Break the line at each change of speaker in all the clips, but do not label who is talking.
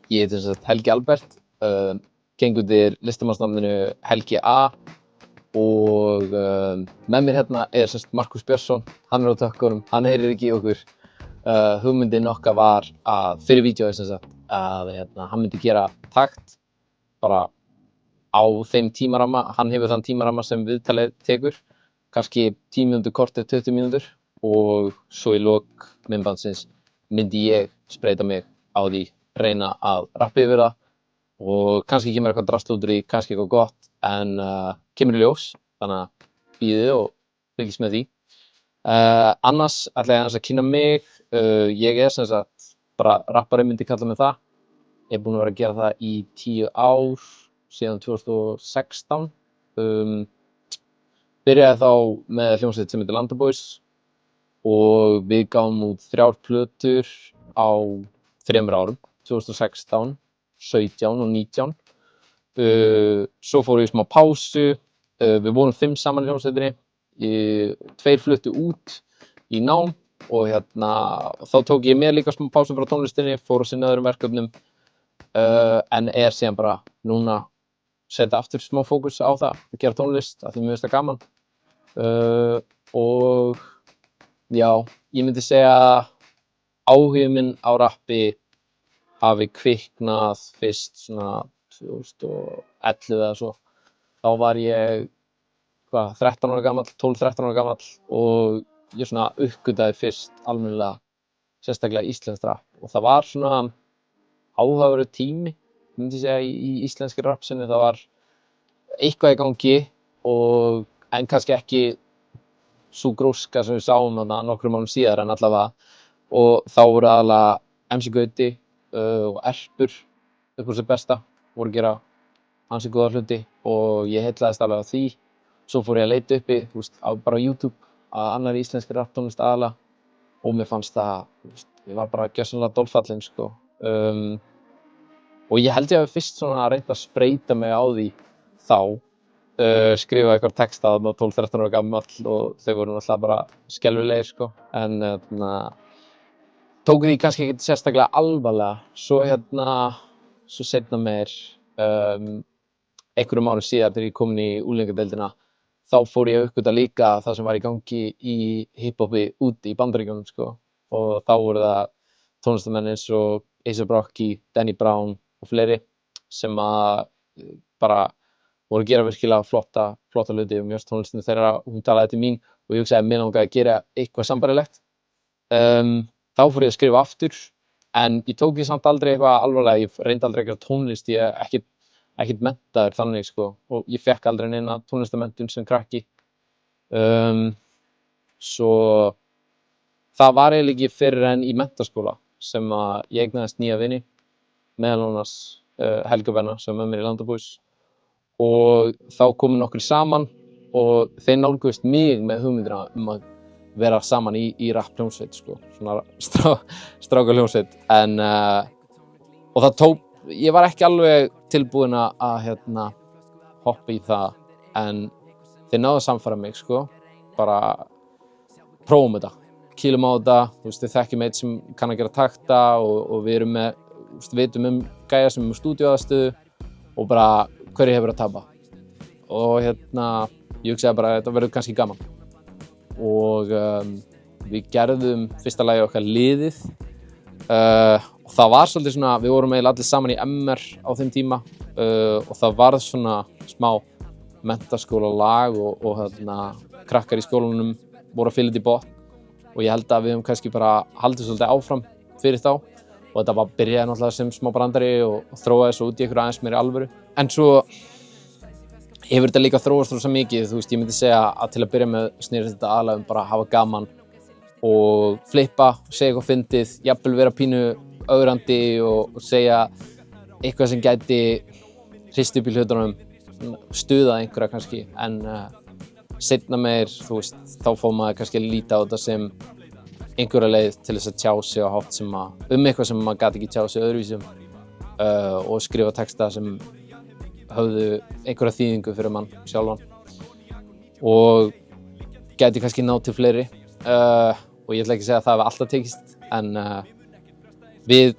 Ég heiti sem sagt Helgi Albert, geng undir listamannsnafninu Helgi A og með mér hérna er sem sagt Markús Björnsson, hann er á tökkunum, hann heyrir ekki í okkur. Hugmyndin okkar var að fyrir vídeóið sem sagt að hann myndi gera takt bara á þeim tímaramma, hann hefur þann tímaramma sem viðtalið tekur, kannski 10 mínútur, korter, 20 mínútur og svo í lok myndbandsins myndi ég spreyta mig á því, reyna að rappa yfir það og kannski kemur eitthvað drasl út úr því, kannski eitthvað gott en kemur í ljós, þannig að bíðið og fylgist með því. Annars ætla ég aðeins að kynna mig, ég er sem sagt bara rappari myndi kalla mig það, ég er búinn að vera að gera það í 10 ár, síðan 2016. Byrjaði þá með hljómsveit sem heitir Landaboys og við gáfum út 3 plötur á 3 árum, 2016, 17 og 19. Svo fór ég í smá pásu, við vorum 5 saman í hljómsveitinni, 2 fluttu út í nám og þá tók ég mér líka smá pásu frá tónlistinni, fór að sinna öðrum verkefnum en er síðan bara núna setja aftur smá fókus á það að gera tónlist af því mér finnst það gaman. Og já, ég myndi segja að áhuginn minn á rappi hafi kviknað fyrst svona 2011 eða svo. Þá var ég 13 ára gamall, 12-13 ára gamall og ég svona uppgötvaði fyrst almennilega sérstaklega íslenskt rapp og það var svona áhugaverður tími, myndi ég segja, í íslenskri rappsinni. Það var eitthvað í gangi en kannski ekki sú gróska sem við sáum þarna nokkrum árum síðar en allavega, og þá voru aðallega MC Gauti og Erpur upp á sitt besta, voru að gera ansi góða hluti og ég heillaðist alveg á því. Svo fór ég að leita uppi, bara á YouTube að annarri íslenskri rapptónlist aðallega og mér fannst það, ég var bara gjörsamlega dolfallinn sko. Og ég held ég hafi fyrst svona reynt að spreyta mig á því þá, skrifa eitthvað texta þarna 12-13 ára gamall og þau voru náttúrulega bara skelfilegir sko. En tók því kannski ekkert sérstaklega alvarlega. Svo seinna meir, einhverjum árum síðar þegar ég komin í unglingadeildina, þá fór ég að uppgötva líka það sem var í gangi í hiphopi úti í Bandaríkjunum sko. Og þá voru það tónlistamenn eins og A$AP Rocky, Danny Brown og fleiri sem að bara voru að gera virkilega flotta hluti og mér finnst tónlistin þeirra, hún talaði til mín og ég hugsaði að mér langaði að gera eitthvað sambærilegt. Þá fór ég að skrifa aftur en ég tók því samt aldrei eitthvað alvarlega, ég reyndi aldrei að gera tónlist, ég er ekkert menntaður þannig sko og ég fekk aldrei neina tónlistarmenntun sem krakki. Svo það var eiginlega ekki fyrr en í menntaskóla sem að ég eignaðist nýja vini, meðal annars Helga Benna sem með mér í Landaboys og þá komu nokkrir saman og þeir nálguðust mig með hugmyndina að vera saman í rapphljómsveit sko, svona strákahljómsveit og það tók, ég var ekki alveg tilbúinn að hoppa í það en þeir náðu að sannfæra mig sko, bara prófum þetta, kýlum á þetta, þið þekkjum eitt sem kann að gera takta og við erum með, vitum gæja sem stúdíóaðstöðu og bara hverju hefur að tapa og ég hugsaði bara að þetta verður kannski gaman og við gerðum fyrsta lagi okkar liðið og það var svolítið svona, við vorum eiginlega allir saman í MR á þeim tíma og það varð svona smá menntaskólalag og krakkar í skólanum voru að fylla þetta í botn og ég held að við höfum kannski bara haldið svolítið áfram fyrir þá og þetta bara byrjaði náttúrulega sem smá brandari og þróaði svo út í einhverju aðeins meiri alvöru. En svo hefur þetta líka þróast rosa mikið, ég myndi segja að til að byrja með snerist þetta aðalega bara að hafa gaman og flippa, segja eitthvað fyndið, jafnvel vera pínu ögrandi og segja eitthvað sem gæti hrist upp í hlutunum, stuðað einhverja kannski, en seinna meir, þá fór maður kannski að líta á þetta sem einhverja leið til þess að tjá sig á hátt sem eitthvað sem maður gat ekki tjá sig öðruvísum og skrifa texta sem höfðu einhverja þýðingu fyrir mann sjálfan og gæti kannski náð til fleiri og ég ætla ekki að segja að það hafi alltaf tekist en við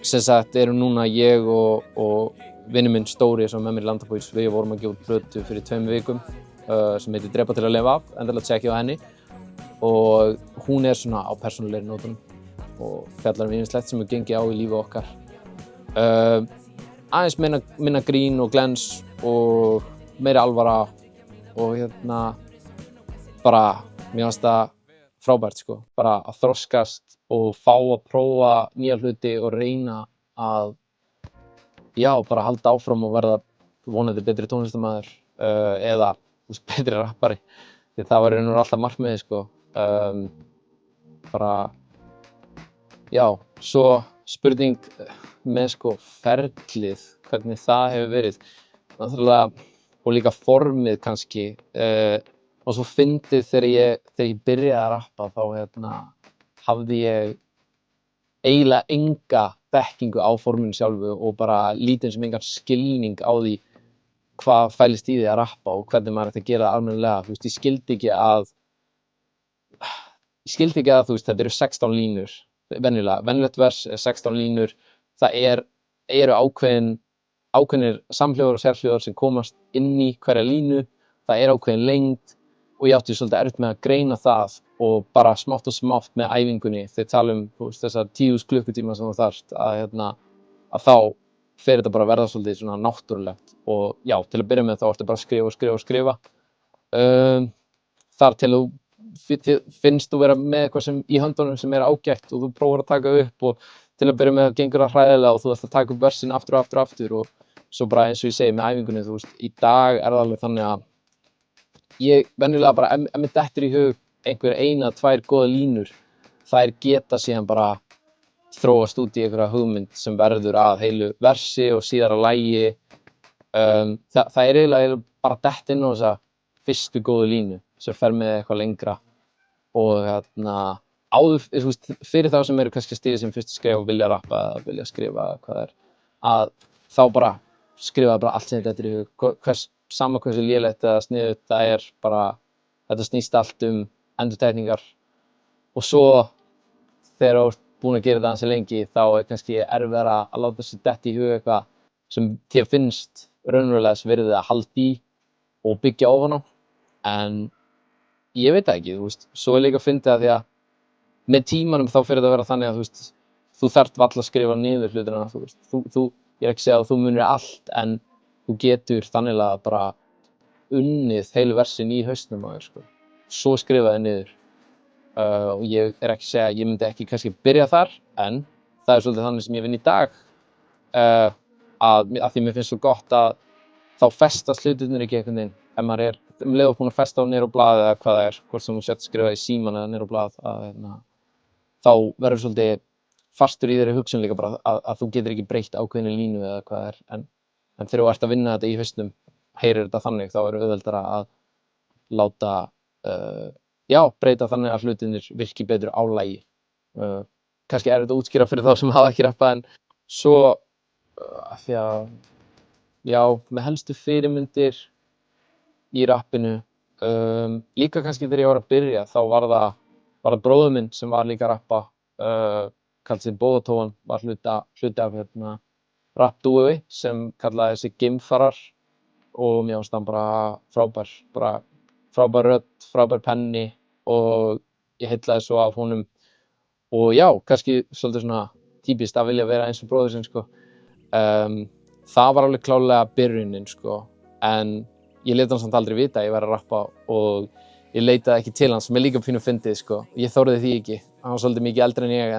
sem sagt erum núna ég og vinur minn Stóri sem með mér í Landabús, við vorum að gefa út plötu fyrir 2 vikum sem heitir Drepa til að lifa af, endilega tjekkið á henni og hún svona á persónulegri nótunum og fjallar ýmislegt sem gengið á í lífi okkar. Aðeins minna grín og glens og meiri alvara og bara mér fannst það frábært sko, bara að þroskast og fá að prófa nýja hluti og reyna að bara halda áfram og verða vonandi betri tónlistarmaður eða betri rappari því það var raun og alltaf markmiðið sko. Bara svo spurning með sko ferlið, hvernig það hefur verið náttúrulega og líka formið kannski og svo fyndið þegar ég byrjaði að rappa þá hafði ég eiginlega enga þekkingu á forminu sjálfu og bara lítið sem engan skilning á því hvað fælist í því að rappa og hvernig maður ætti að gera það almennilega. Ég skildi ekki að þetta eru 16 línur, venjulegt vers er 16 línur, það eru ákveðnir samhljóðar og sérhljóðar sem komast inn í hverja línu, það er ákveðin lengd og ég átti svolítið erfitt með að greina það og bara smátt og smátt með æfingunni, þeir tala þessar 10.000 klukkutíma sem þú þarft að þá fer þetta bara að verða svolítið svona náttúrulegt og til að byrja með þá ertu bara að skrifa þar til þú finnst þú vera með eitthvað sem í höndunum sem er ágætt og þú prófar að taka upp og til að byrja með gengur það hræðilega og þú ert að taka upp versin aftur og svo bara eins og ég segi með æfingunni, í dag það alveg þannig að ég venjulega bara, ef mér dettur í hug einhver 1-2 góða línur, þær geta síðan bara þróast út í einhverja hugmynd sem verður að heilu versi og síðar að lagi. Það er eiginlega bara dett inn á þessa fyrstu góðu línu sem fer með eitthvað lengra og áður, fyrir þá sem eru kannski að stíga sem fyrstu skref og vilja rappa eða vilja skrifa hvað að þá bara skrifa bara allt sem þetta er í hug, sama hversu lélegt eða sniðugt það er bara, þetta snýst allt endurtekningar og svo þegar þú ert búin að gera þetta ansi lengi þá er kannski erfiðara að láta sér detta í hug eitthvað sem þér finnst raunverulega þess virði að halda í og byggja ofan á en ég veit það ekki, svo er líka að finna því að með tímanum þá fyrir þetta að vera þannig að þú þarft varla að skrifa niður hlutina, ég er ekki að segja að þú munir allt en þú getur þannig að bara unnið heilu versin í hausnum á þér sko. Svo skrifaði niður og ég er ekki að segja að ég myndi ekki kannski byrja þar en það er svolítið þannig sem ég vinn í dag að því mér finnst svo gott að þá festast hlutirnir ekki einhvern veginn ef maður er leið búinn að festa á niður á blað eða hvað það er, hvort sem þú sett skrifa í síman eða niður á blað þá verður svolítið fastur í þeirri hugsun líka bara að þú getur ekki breytt ákveðinni línu eða hvað það er en þegar þú ert að vinna þetta í hausnum, heyrir þetta þannig, þá er auðveldara að láta, breyta þannig að hlutirnir virki betur á lagi. Kannski er þetta að útskýra fyrir þá sem hafa ekki rappað en svo, því að, með helstu fyrirmyndir í rappinu, líka kannski þegar ég var að byrja, þá var það bróðir minn sem var líka að rappa, kallar sig Bóðatóan, var hluti af rappdúi sem kallaði sig Geimfarar og mér fannst hann bara frábær rödd, frábær penni og ég heillaði svo af honum og kannski svolítið svona típist að vilja vera eins og bróðir sinn sko. Það var alveg klárlega byrjunin sko en ég lét hann samt aldrei vita að ég væri að rappa og ég leitaði ekki til hans sem er líka pínu fyndið sko. Ég þorði því ekki, hann var svolítið mikið eldri en ég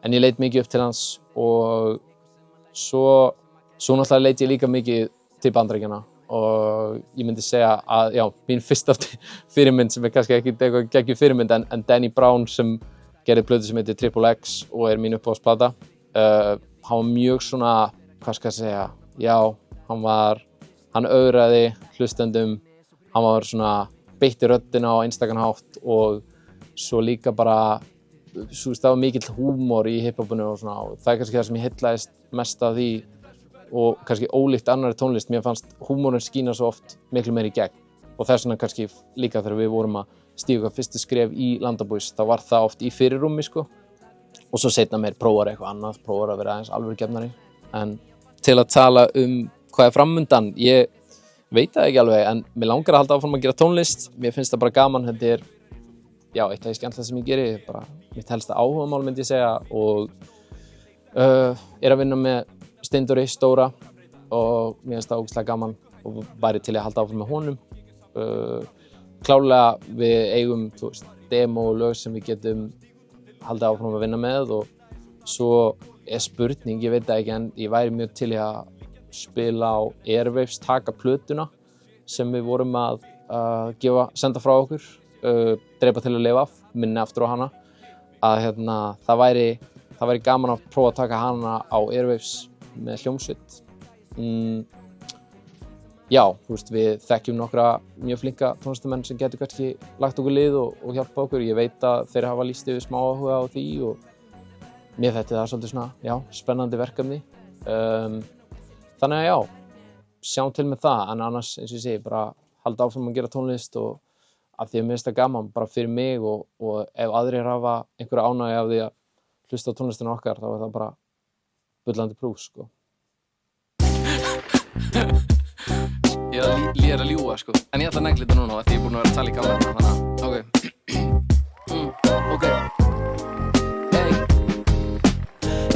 en ég leit mikið upp til hans og svo náttúrulega leit ég líka mikið til Bandaríkjanna og ég myndi segja að mín fyrsta fyrirmynd sem er kannski ekki eitthvað geggjuð fyrirmynd en Danny Brown sem gerði plötu sem heitir Triple X og er mín uppáhaldsplata hann var mjög svona, hvað skal ég segja, hann ögraði hlustendum, hann var svona beitti röddina á einstakan hátt og svo líka bara það var mikill húmor í hiphopinu og svona og það er kannski það sem ég heillaðist mest af því og kannski ólíkt annarri tónlist, mér fannst húmorinn skína svo oft miklu meira í gegn og þess vegna kannski líka þegar við vorum að stíga fyrstu skref í Landabús, þá var það oft í fyrirrúmi sko og svo seinna meir prófar eitthvað annað, prófar að vera aðeins alvörugefnari. En til að tala hvað framundan, ég veit það ekki alveg, en mér langar að halda áfram að gera tónlist. Mér finnst það bara gaman, þetta eitt af því skemmtilegasta sem ég geri, bara mitt helsta áhugamál myndi ég segja, og að vinna með Steindóri Stóra og mér finnst það ógeðslega gaman og væri til að halda áfram með honum. Klárlega við eigum, demo og lög sem við getum haldið áfram að vinna með, og svo spurning, ég veit það ekki, en ég væri mjög til að spila á Airwaves, taka plötuna sem við vorum að senda frá okkur, Drepa til að lifa, minni aftur á hana, að það væri gaman að prófa að taka hana á Airwaves með hljómsveit. Já, við þekkjum nokkra mjög flinka tónlistamenn sem getur kannski lagt okkur lið og hjálpa okkur. Ég veit að þeir hafa lýst yfir smá áhuga á því og mér þætti það svolítið svona, spennandi verkefni. Þannig að sjáum til með það, en annars, eins og ég segi, bara halda áfram að gera tónlist og af því að mér finnst það gaman bara fyrir mig og ef aðrir hafa einhverja ánægju af því að hlusta á tónlistina okkar, þá það bara bullandi plús, sko.
Ég er að ljúga, sko, en ég ætla að negla þetta núna af því ég er búinn að vera að tala í kameruna, þannig að, ok.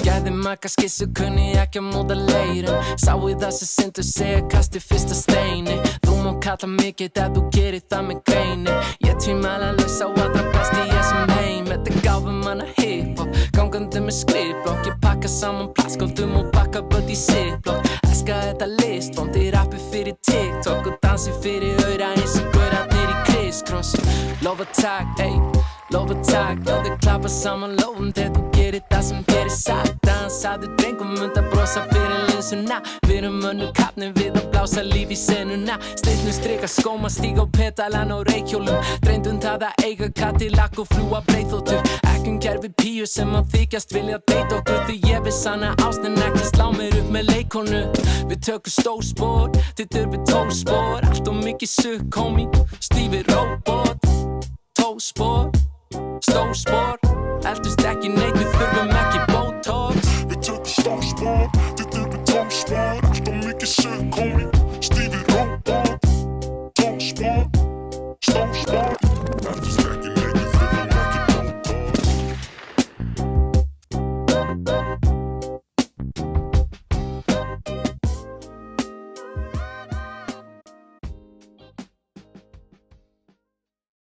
Gæði marga skissu, kunni ekki að móta leirum. Sáu það sem synd og segja kasti fyrsta steini. Þú má kalla mikið ef þú gerir það með greini. Ég tvímælalaus á allra best í þessum heim. Þetta gáfum hana hip-hop, gangandi með skrifblokk. Ég pakka saman plastskóldum og pakka börn í ziplock. Elska þetta listform, þið rappi fyrir TikTok og dansi fyrir aura eins og gaurarnir í crisscross. Lofa takk, lofa takk, þið klappa saman lofum þegar þú gerir það sem gerir sagt. Dansaðu drengum, að brosa fyrir linsuna. Við erum önnur kafni við að blása líf í senuna. Slitnu strika skóma, stíga á petalan og reykjólum. Dreymdum það að eiga Cadillac og fljúga breiðþotu. Ekkun gerfi píu sem að þykjast vilja deyta okkur. Því ég viss hana ástin ekki slá mér upp með leikonu. Við tökum stór spor, þið þurfið 12 spor. Allt og mikið sukk, homie, stífi robot. 12 spor, stór spor, eldust ekki neitt, við þurfum